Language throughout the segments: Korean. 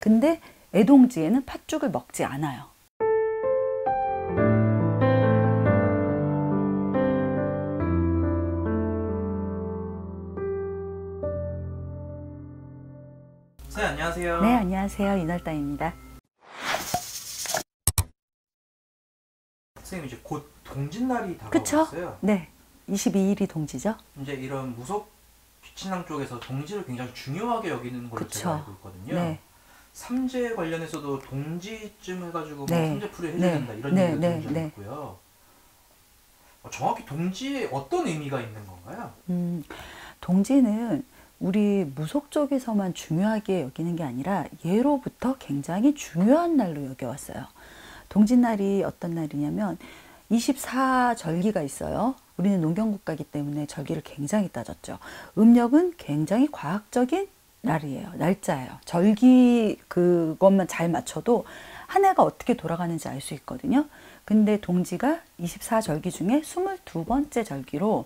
근데 애동지에는 팥죽을 먹지 않아요. 네, 안녕하세요. 네, 안녕하세요. 이날따입니다. 선생님, 이제 곧 동짓날이 그쵸? 다가왔어요. 네, 22일이 동지죠. 이제 이런 무속 귀친랑 쪽에서 동지를 굉장히 중요하게 여기는 걸로 그쵸. 제가 알고 있거든요. 네. 삼재 관련해서도 동지쯤 해가지고 네. 뭐 삼재풀이 해줘야 된다 이런 네. 얘기가 들은 적이 네. 있고요. 정확히 동지에 어떤 의미가 있는 건가요? 동지는 우리 무속 쪽에서만 중요하게 여기는 게 아니라 예로부터 굉장히 중요한 날로 여겨왔어요. 동짓날이 어떤 날이냐면 24절기가 있어요. 우리는 농경국가이기 때문에 절기를 굉장히 따졌죠. 음력은 굉장히 과학적인 날이에요. 날짜예요. 절기 그것만 잘 맞춰도 한 해가 어떻게 돌아가는지 알 수 있거든요. 근데 동지가 24절기 중에 22번째 절기로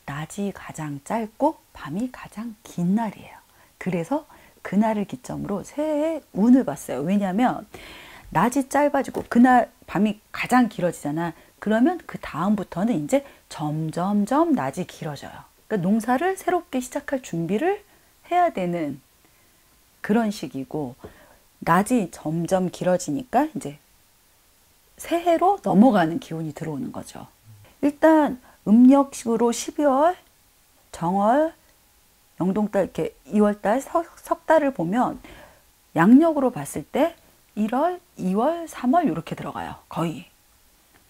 낮이 가장 짧고 밤이 가장 긴 날이에요. 그래서 그날을 기점으로 새해의 운을 봤어요. 왜냐하면 낮이 짧아지고 그날 밤이 가장 길어지잖아. 그러면 그 다음부터는 이제 점점점 낮이 길어져요. 그러니까 농사를 새롭게 시작할 준비를 해야 되는 그런 시기고, 낮이 점점 길어지니까 이제 새해로 넘어가는 기운이 들어오는 거죠. 일단 음력식으로 12월, 정월, 영동달 이렇게 2월달, 석달을 보면 양력으로 봤을 때 1월, 2월, 3월 이렇게 들어가요. 거의.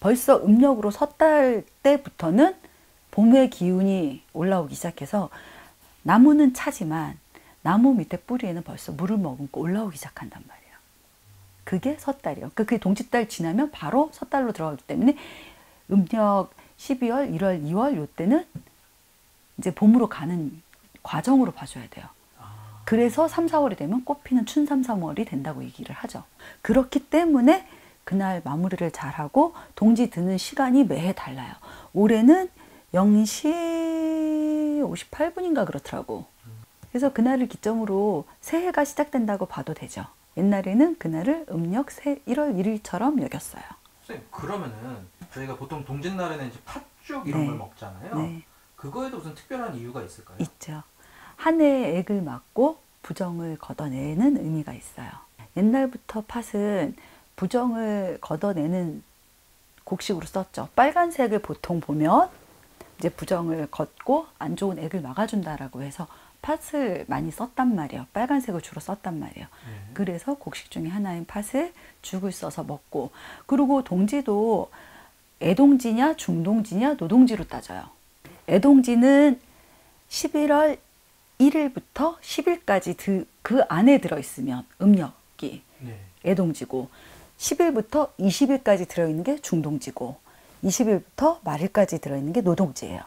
벌써 음력으로 섣달 때부터는 봄의 기운이 올라오기 시작해서 나무는 차지만 나무 밑에 뿌리에는 벌써 물을 머금고 올라오기 시작한단 말이에요. 그게 섣달이에요. 그게 동짓달 지나면 바로 섣달로 들어가기 때문에 음력 12월, 1월, 2월 요때는 이제 봄으로 가는 과정으로 봐줘야 돼요. 그래서 3, 4월이 되면 꽃피는 춘 3, 3월이 된다고 얘기를 하죠. 그렇기 때문에 그날 마무리를 잘하고 동지 드는 시간이 매해 달라요. 올해는 0시 58분인가 그렇더라고. 그래서 그날을 기점으로 새해가 시작된다고 봐도 되죠. 옛날에는 그날을 음력 1월 1일처럼 여겼어요. 선생님, 그러면은 저희가 보통 동짓날에는 이제 팥죽 이런 네. 걸 먹잖아요. 네. 그거에도 무슨 특별한 이유가 있을까요? 있죠. 한 해의 액을 막고 부정을 걷어내는 의미가 있어요. 옛날부터 팥은 부정을 걷어내는 곡식으로 썼죠. 빨간색을 보통 보면 이제 부정을 걷고 안 좋은 액을 막아준다라고 해서 팥을 많이 썼단 말이에요. 빨간색을 주로 썼단 말이에요. 그래서 곡식 중에 하나인 팥을 죽을 써서 먹고, 그리고 동지도 애동지냐 중동지냐 노동지로 따져요. 애동지는 11월 1일부터 10일까지 그 안에 들어있으면 음력이 애동지고, 10일부터 20일까지 들어있는 게 중동지고, 20일부터 말일까지 들어있는 게 노동지예요.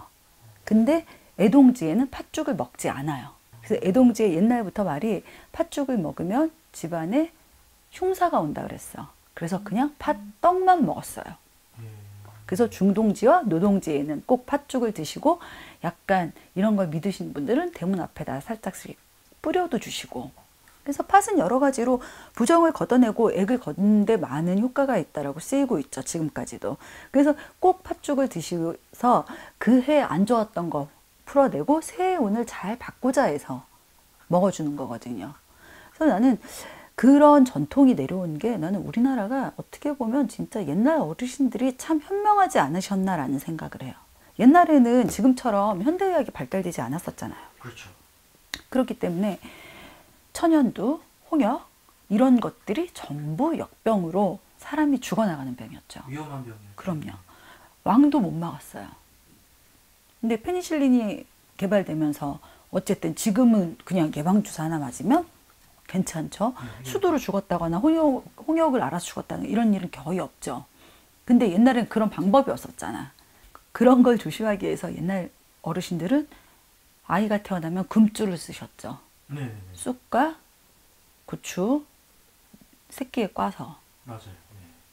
근데 애동지에는 팥죽을 먹지 않아요. 그래서 애동지에 옛날부터 말이 팥죽을 먹으면 집안에 흉사가 온다 그랬어. 그래서 그냥 팥떡만 먹었어요. 그래서 중동지와 노동지에는 꼭 팥죽을 드시고, 약간 이런 걸 믿으시는 분들은 대문 앞에다 살짝씩 뿌려도 주시고, 그래서 팥은 여러 가지로 부정을 걷어내고 액을 걷는 데 많은 효과가 있다라고 쓰이고 있죠. 지금까지도. 그래서 꼭 팥죽을 드시면서 그 해 안 좋았던 거 풀어내고 새해 운을 잘 바꾸자 해서 먹어주는 거거든요. 그래서 나는 그런 전통이 내려온 게, 나는 우리나라가 어떻게 보면 진짜 옛날 어르신들이 참 현명하지 않으셨나라는 생각을 해요. 옛날에는 지금처럼 현대의학이 발달되지 않았었잖아요. 그렇죠. 그렇기 때문에 천연두, 홍역 이런 것들이 전부 역병으로 사람이 죽어나가는 병이었죠. 위험한 병이에요. 그럼요. 왕도 못 막았어요. 근데 페니실린이 개발되면서 어쨌든 지금은 그냥 예방주사 하나 맞으면 괜찮죠. 수두로 죽었다거나 홍역을 알아서 죽었다는 이런 일은 거의 없죠. 근데 옛날엔 그런 방법이 없었잖아. 그런 걸 조심하기 위해서 옛날 어르신들은 아이가 태어나면 금줄을 쓰셨죠. 쑥과 고추 새끼에 꽈서. 맞아요.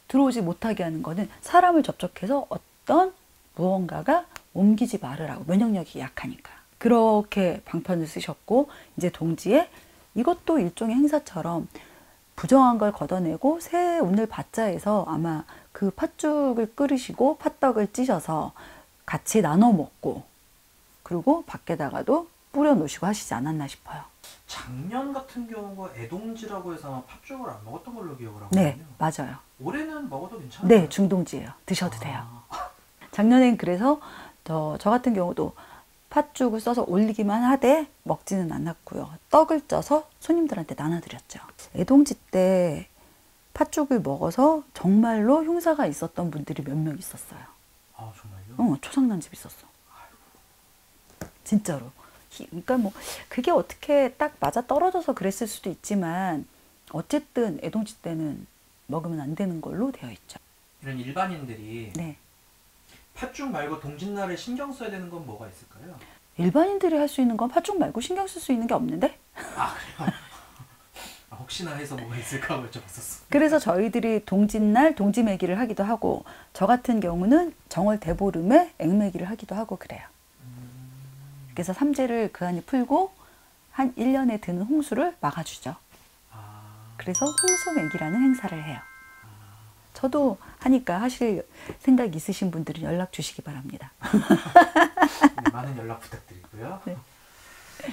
들어오지 못하게 하는 거는 사람을 접촉해서 어떤 무언가가 옮기지 말으라고, 면역력이 약하니까. 그렇게 방편을 쓰셨고, 이제 동지에 이것도 일종의 행사처럼 부정한 걸 걷어내고 새 운을 받자 해서 아마 그 팥죽을 끓이시고 팥떡을 찌셔서 같이 나눠 먹고 그리고 밖에다가도 뿌려 놓으시고 하시지 않았나 싶어요. 작년 같은 경우가 애동지라고 해서 아마 팥죽을 안 먹었던 걸로 기억을 네, 하거든요. 맞아요. 올해는 먹어도 괜찮아요? 네, 중동지예요. 드셔도 돼요. 작년엔 그래서 저 같은 경우도 팥죽을 써서 올리기만 하되 먹지는 않았고요. 떡을 쪄서 손님들한테 나눠드렸죠. 애동지 때 팥죽을 먹어서 정말로 흉사가 있었던 분들이 몇 명 있었어요. 아, 정말요? 초상난 집 있었어. 진짜로. 그러니까 뭐 그게 어떻게 딱 맞아 떨어져서 그랬을 수도 있지만 어쨌든 애동지 때는 먹으면 안 되는 걸로 되어 있죠. 이런 일반인들이 네. 팥죽 말고 동짓날에 신경 써야 되는 건 뭐가 있을까요? 일반인들이 할 수 있는 건 팥죽 말고 신경 쓸 수 있는 게 없는데? 아, 그래요? 아, 혹시나 해서 뭐가 있을까 여쭤봤었어. 그래서 저희들이 동짓날 동지매기를 하기도 하고 저 같은 경우는 정월 대보름에 액매기를 하기도 하고 그래요. 그래서 삼재를 그 안에 풀고 한 1년에 드는 홍수를 막아주죠. 아, 그래서 홍수매기라는 행사를 해요. 저도 하니까 하실 생각 있으신 분들은 연락 주시기 바랍니다. 네, 많은 연락 부탁드리고요. 네.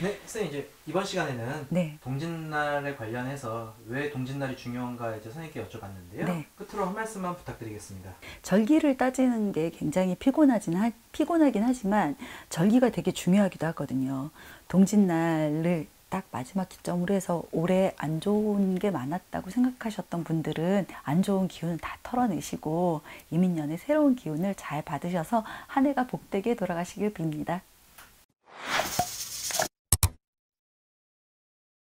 네, 선생님 이제 이번 시간에는 네. 동짓날에 관련해서 왜 동짓날이 중요한가 이제 선생님께 여쭤봤는데요. 네. 끝으로 한 말씀만 부탁드리겠습니다. 절기를 따지는 게 굉장히 피곤하긴 하지만 절기가 되게 중요하기도 하거든요. 동짓날을 딱 마지막 기점으로 해서 올해 안 좋은 게 많았다고 생각하셨던 분들은 안 좋은 기운을 다 털어내시고 이민년의 새로운 기운을 잘 받으셔서 한 해가 복되게 돌아가시길 빕니다.